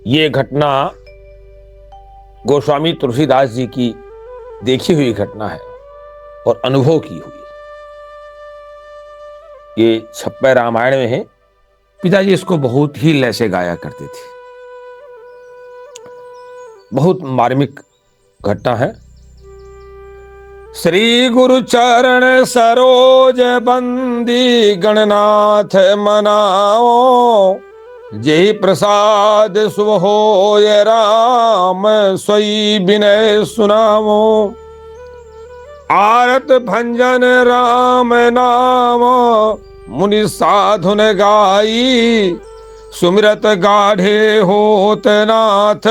ये घटना गोस्वामी तुलसीदास जी की देखी हुई घटना है और अनुभव की हुई। ये 56 रामायण में है। पिताजी इसको बहुत ही लय से गाया करते थे। बहुत मार्मिक घटना है। श्री गुरु चरण सरोज बंदी गणनाथ मनाओ, जेहि प्रसाद शुभ होय राम सोई विनय सुनाओ। आरत भंजन राम नाम मुनि साधुन गाई, सुमिरत गाढ़े होत नाथ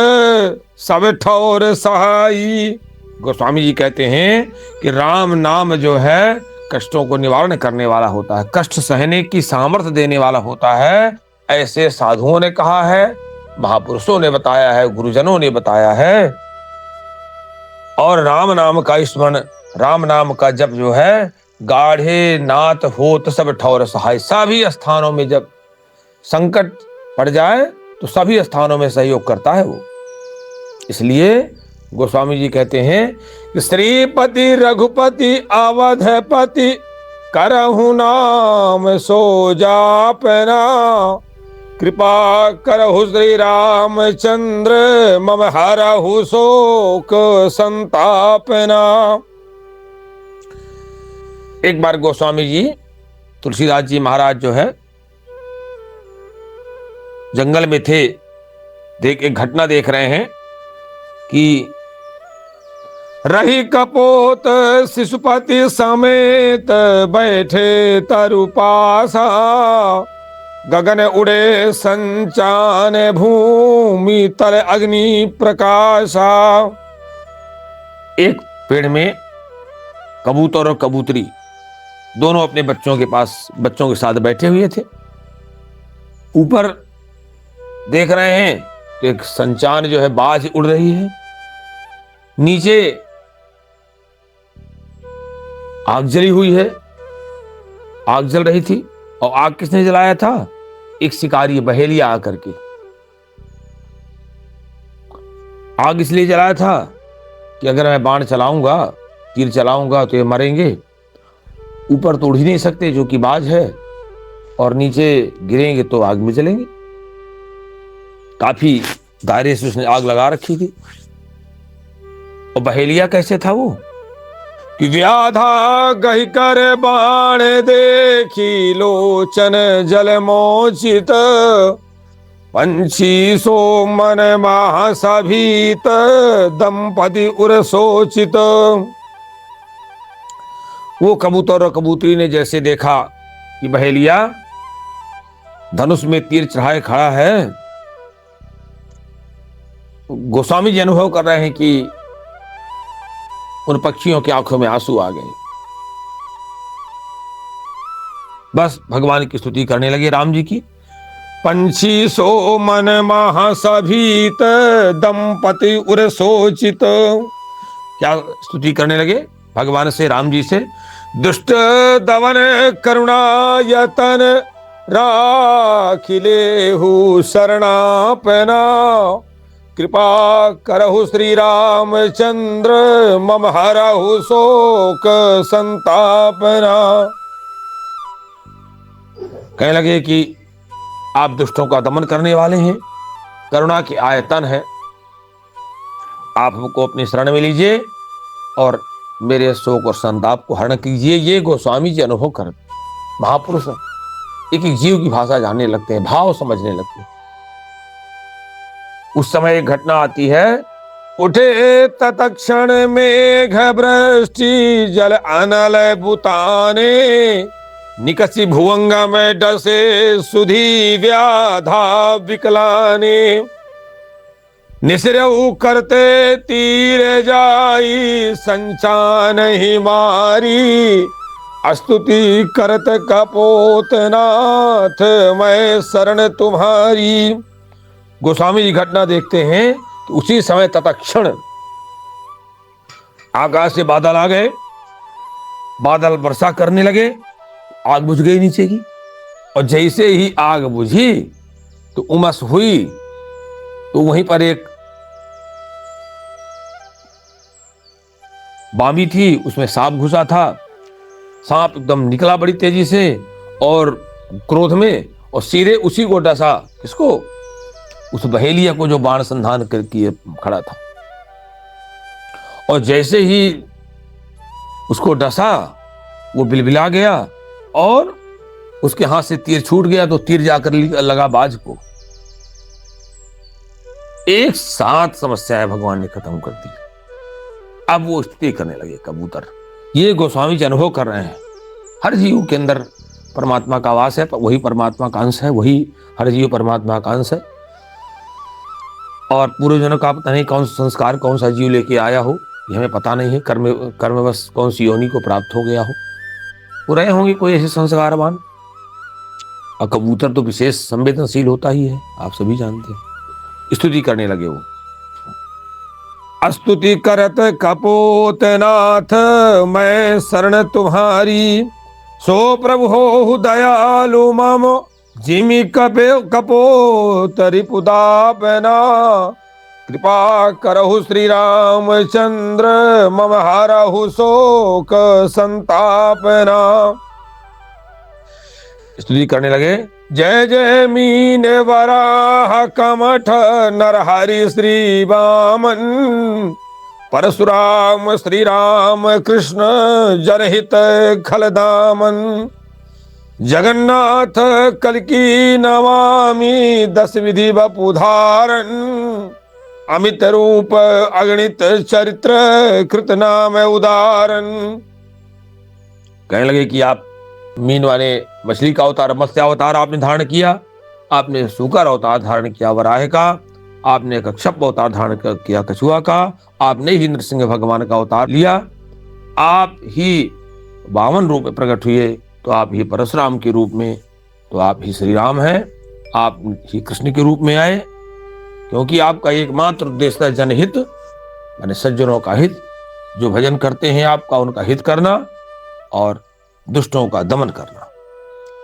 सब ठौर सहाई। गोस्वामी जी कहते हैं कि राम नाम जो है कष्टों को निवारण करने वाला होता है, कष्ट सहने की सामर्थ्य देने वाला होता है। ऐसे साधुओं ने कहा है, महापुरुषों ने बताया है, गुरुजनों ने बताया है। और राम नाम का स्मरण, राम नाम का जप जो है, गाढ़े नाथ होत सब ठौर सहाय। सभी स्थानों में जब संकट पड़ जाए तो सभी स्थानों में सहयोग करता है वो। इसलिए गोस्वामी जी कहते हैं कि श्रीपति रघुपति अवधपति करहु नाम सो जापना, कृपा करहु श्री रामचंद्र मम हरहु शोक संतापना। एक बार गोस्वामी जी तुलसीदास जी महाराज जो है जंगल में थे, एक घटना देख रहे हैं कि रही कपोत शिशुपति समेत बैठे तरुपासा, गगन उड़े संचान भूमि तल अग्नि प्रकाशा। एक पेड़ में कबूतर और कबूतरी दोनों अपने बच्चों के साथ बैठे हुए थे। ऊपर देख रहे हैं तो एक संचान जो है बाज उड़ रही है, नीचे आग जली हुई है, आग जल रही थी। और आग किसने जलाया था? एक शिकारी बहेलिया आकर के। आग इसलिए जलाया था कि अगर मैं बाण चलाऊंगा, तीर चलाऊंगा तो ये मरेंगे। ऊपर तो उड़ ही नहीं सकते जो कि बाज है, और नीचे गिरेंगे तो आग में जलेंगे। काफी दायरे से उसने आग लगा रखी थी। और बहेलिया कैसे था वो कि व्याधा गहि कर बाण देखी लोचन जल मोचित, पंछी सो मन महासभीत दंपति उर सोचित। वो कबूतर और कबूतरी ने जैसे देखा कि बहेलिया धनुष में तीर चढ़ाए खड़ा है, गोस्वामी जी अनुभव कर रहे हैं कि उन पक्षियों की आंखों में आंसू आ गए। बस भगवान की स्तुति करने लगे राम जी की। पंछी सो मन महासभीत दंपति उर सोचित। क्या स्तुति करने लगे भगवान से, राम जी से? दुष्ट दवन करुणा यतन राखिलेहु शरणापना, कृपा करहु श्री रामचंद्र मम हरहु शोक संतापना। कहने लगे कि आप दुष्टों का दमन करने वाले हैं, करुणा के आयतन है, आप हमको अपनी शरण में लीजिए और मेरे शोक और संताप को हरण कीजिए। ये गोस्वामी जी अनुभव कर, महापुरुष एक एक जीव की भाषा जानने लगते हैं, भाव समझने लगते हैं। उस समय एक घटना आती है, उठे तत्क्षण मेघ वृष्टि जल अनल बुताने, निकसी भुवंग में डसे सुधी व्याधा विकलाने। निसरऊ करते तीर जाई संचान ही मारी, स्तुति करत कपोत नाथ मैं शरण तुम्हारी। गोस्वामी जी घटना देखते हैं कि उसी समय तत्क्षण आकाश से बादल आ गए, बादल वर्षा करने लगे, आग बुझ गई नीचे की। और जैसे ही आग बुझी तो उमस हुई तो वहीं पर एक बामी थी, उसमें सांप घुसा था। सांप एकदम निकला बड़ी तेजी से और क्रोध में, और सीधे उसी को डसा। किसको? उस बहेलिया को जो बाण संधान करके खड़ा था। और जैसे ही उसको डसा, वो बिलबिला गया और उसके हाथ से तीर छूट गया, तो तीर जाकर लगा बाज को। एक साथ समस्याएं भगवान ने खत्म कर दी। अब वो स्थिति करने लगे कबूतर। ये गोस्वामी जी अनुभव कर रहे हैं। हर जीव के अंदर परमात्मा का वास है, वही परमात्मा का अंश है, वही हर जीव परमात्मा का अंश है। और पूर्वजनों का पता नहीं कौन सा संस्कार कौन सा जीव लेके आया हो, ये हमें पता नहीं है। कर्मवश कौन सी योनि को प्राप्त हो गया हो, वो रहे होंगे कोई ऐसे संस्कारवान। और कबूतर तो विशेष संवेदनशील होता ही है, आप सभी जानते हैं। स्तुति करने लगे वो। स्तुति करत कपोतनाथ, मैं शरण तुम्हारी। सो प्रभु हो दयालु मम, जिमि कपोत रिपुदापना। कृपा करहु श्री रामचंद्र, मम हरहु शोक संतापना। स्तुति करने लगे। जय जय मीन वराह कमठ, नरहरि श्री वामन। परशुराम श्री राम कृष्ण, जनहित खलदामन। जगन्नाथ कल्कि नमामि, दस विधि वपुधारन। अमित रूप अगणित चरित्र, कृत नाम उदारन। कहने लगे कि आप मीन वाले मछली का अवतार, मत्स्य अवतार आपने धारण किया, आपने सूकर अवतार धारण किया वराह का, आपने कच्छप अवतार धारण किया कछुआ का, आपने ही नरसिंह भगवान का अवतार लिया, आप ही वामन रूप में प्रकट हुए, तो आप ही परशुराम के रूप में, तो आप ही श्री राम हैं, आप ही कृष्ण के रूप में आए। क्योंकि आपका एकमात्र उद्देश्य है जनहित, माने सज्जनों का हित। जो भजन करते हैं आपका, उनका हित करना और दुष्टों का दमन करना।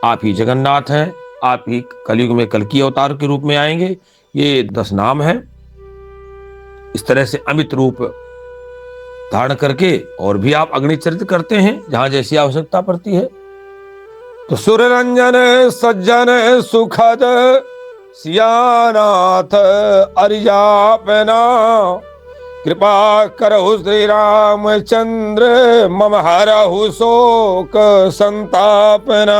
आप ही जगन्नाथ हैं, आप ही कलयुग में कल्कि अवतार के रूप में आएंगे। ये 10 नाम है। इस तरह से अमित रूप धारण करके और भी आप अग्नि चरित्र करते हैं जहां जैसी आवश्यकता पड़ती है। तो सुर रंजन सज्जन सुखद, सियानाथ अरिजापना। कृपा करहु श्री रामचंद्र, मम हरहु शोक संतापना।